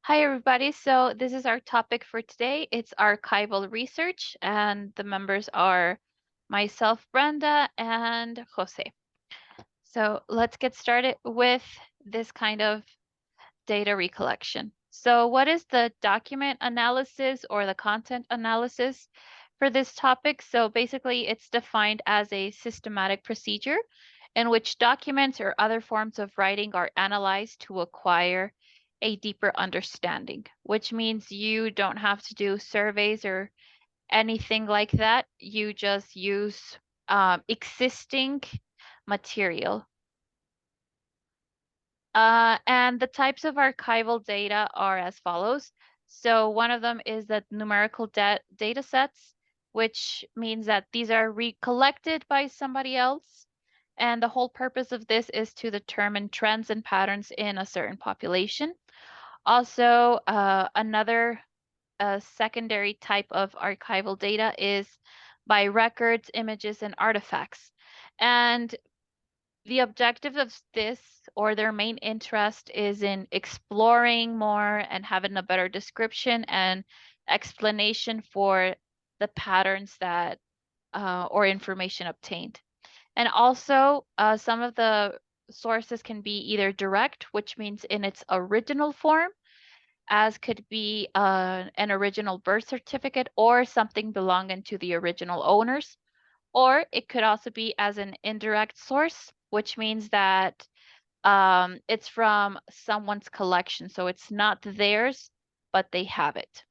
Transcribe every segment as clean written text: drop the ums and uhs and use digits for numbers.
Hi, everybody. So this is our topic for today. It's archival research, and the members are myself, Brenda, and Jose. So let's get started with this kind of data recollection. So what is the document analysis or the content analysis for this topic? So basically, it's defined as a systematic procedure in which documents or other forms of writing are analyzed to acquire a deeper understanding, which means you don't have to do surveys or anything like that. You just use existing material. And the types of archival data are as follows. So one of them is that numerical data sets, which means that these are recollected by somebody else. And the whole purpose of this is to determine trends and patterns in a certain population. Also, another secondary type of archival data is by records, images, and artifacts. And the objective of this, or their main interest, is in exploring more and having a better description and explanation for the patterns that or information obtained. And also, some of the sources can be either direct, which means in its original form, as could be an original birth certificate or something belonging to the original owners. Or it could also be as an indirect source, which means that it's from someone's collection. So it's not theirs, but they have it.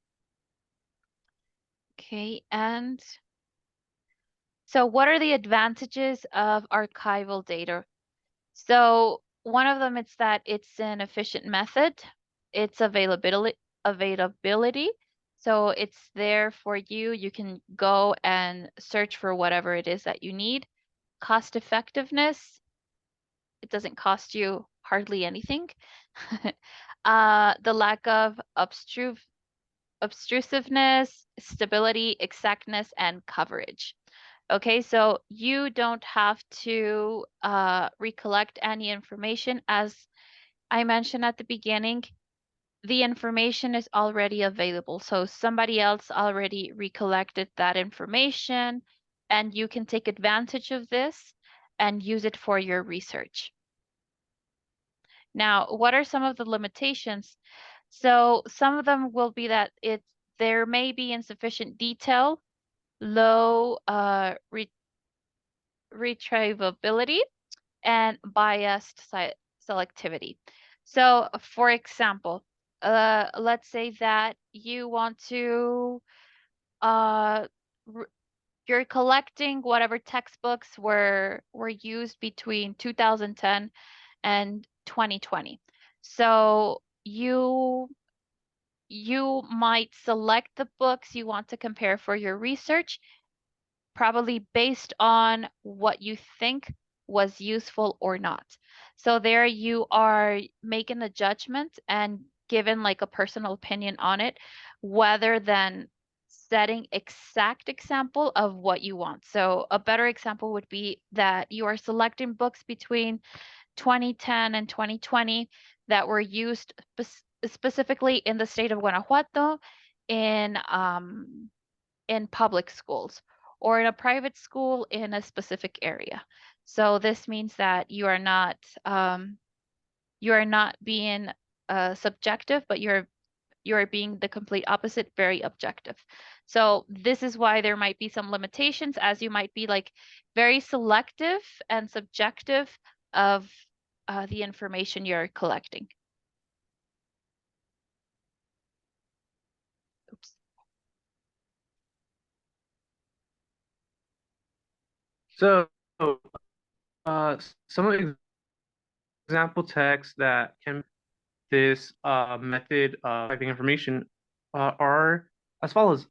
Okay, and so what are the advantages of archival data? So one of them is that it's an efficient method. It's availability. So it's there for you. You can go and search for whatever it is that you need. Cost effectiveness. It doesn't cost you hardly anything. The lack of obtrusiveness, stability, exactness, and coverage. Okay, so you don't have to recollect any information. As I mentioned at the beginning, the information is already available. So somebody else already recollected that information, and you can take advantage of this and use it for your research. Now, what are some of the limitations? So some of them will be that there may be insufficient detail, low retrievability, and biased selectivity. So, for example, let's say that you want to uh, you're collecting whatever textbooks were used between 2010 and 2020. So you might select the books you want to compare for your research, probably based on what you think was useful or not. So there you are making a judgment and given like a personal opinion on it, rather than setting exact example of what you want. So a better example would be that you are selecting books between 2010 and 2020 that were used specifically in the state of Guanajuato in public schools or in a private school in a specific area. So this means that you are not being subjective, but you're being the complete opposite, very objective. So this is why there might be some limitations, as you might be like very selective and subjective of the information you're collecting. Oops. So, some of the example texts that can this method of typing information are as follows: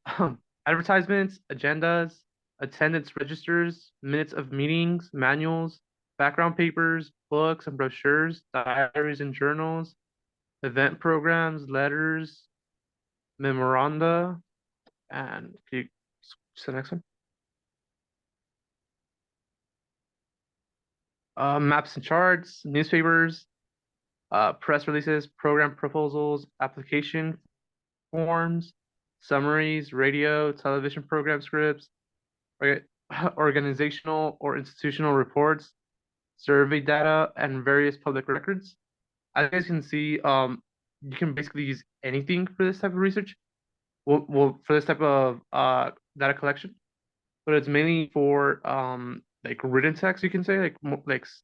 advertisements, agendas, attendance registers, minutes of meetings, manuals, background papers, books and brochures, diaries and journals, event programs, letters, memoranda, and can you just the next one? Maps and charts, newspapers, press releases, program proposals, application forms, summaries, radio, television program scripts, or- organizational or institutional reports, survey data, and various public records. As you guys can see, you can basically use anything for this type of research. Well, for this type of data collection, but it's mainly for like written text. You can say like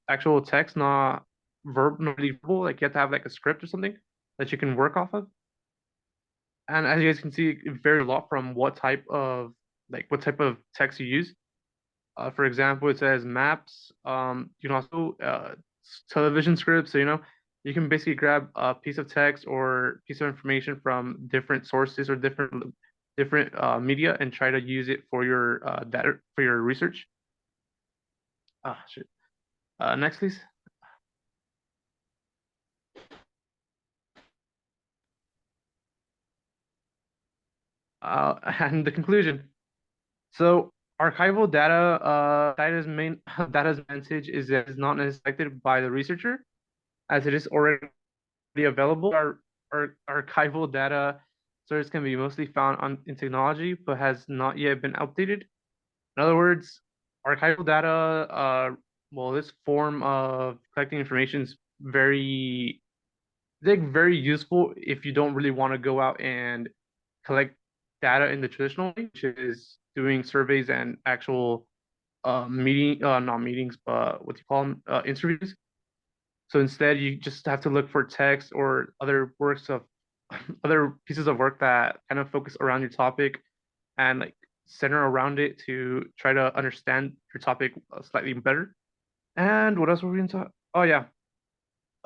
actual text, not really verbal. Like you have to have like a script or something that you can work off of. And as you guys can see, it varies a lot from what type of text you use. For example, it says maps. You can also television scripts. So you can basically grab a piece of text or piece of information from different sources or different media and try to use it for your data for your research. Ah, shit. Next, please. And the conclusion. So archival data's main data's message is that it's not necessarily by the researcher, as it is already available. Our archival data source can be mostly found in technology, but has not yet been updated. In other words, archival data, well, this form of collecting information is very useful if you don't really want to go out and collect data in the traditional way, which is doing surveys and actual not meetings, but what do you call them, interviews. So instead, you just have to look for text or other works of other pieces of work that kind of focus around your topic and like center around it to try to understand your topic slightly better. And what else were we going to talk? Oh yeah,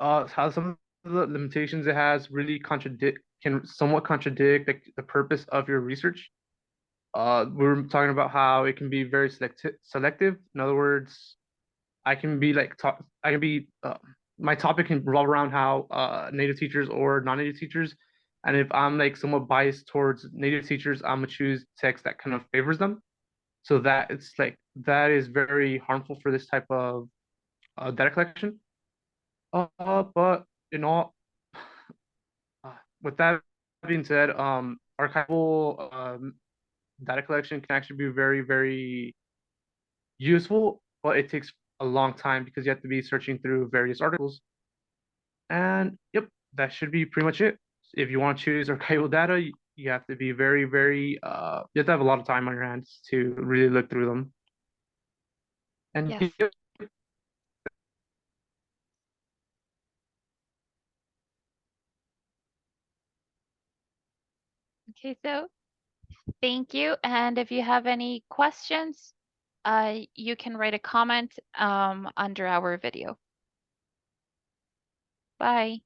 how some of the limitations it has really can somewhat contradict the purpose of your research. We were talking about how it can be very selective. In other words, I can be like talk, I can be my topic can revolve around how native teachers or non-native teachers, and if I'm like somewhat biased towards native teachers, I'm gonna choose text that kind of favors them. So that is very harmful for this type of data collection. But in all, with that being said, archival data collection can actually be very useful, but it takes a long time because you have to be searching through various articles. And yep, that should be pretty much it. If you want to choose archival data, you have to be you have to have a lot of time on your hands to really look through them. And Yes. yep, Okay, so thank you. And if you have any questions, you can write a comment under our video. Bye.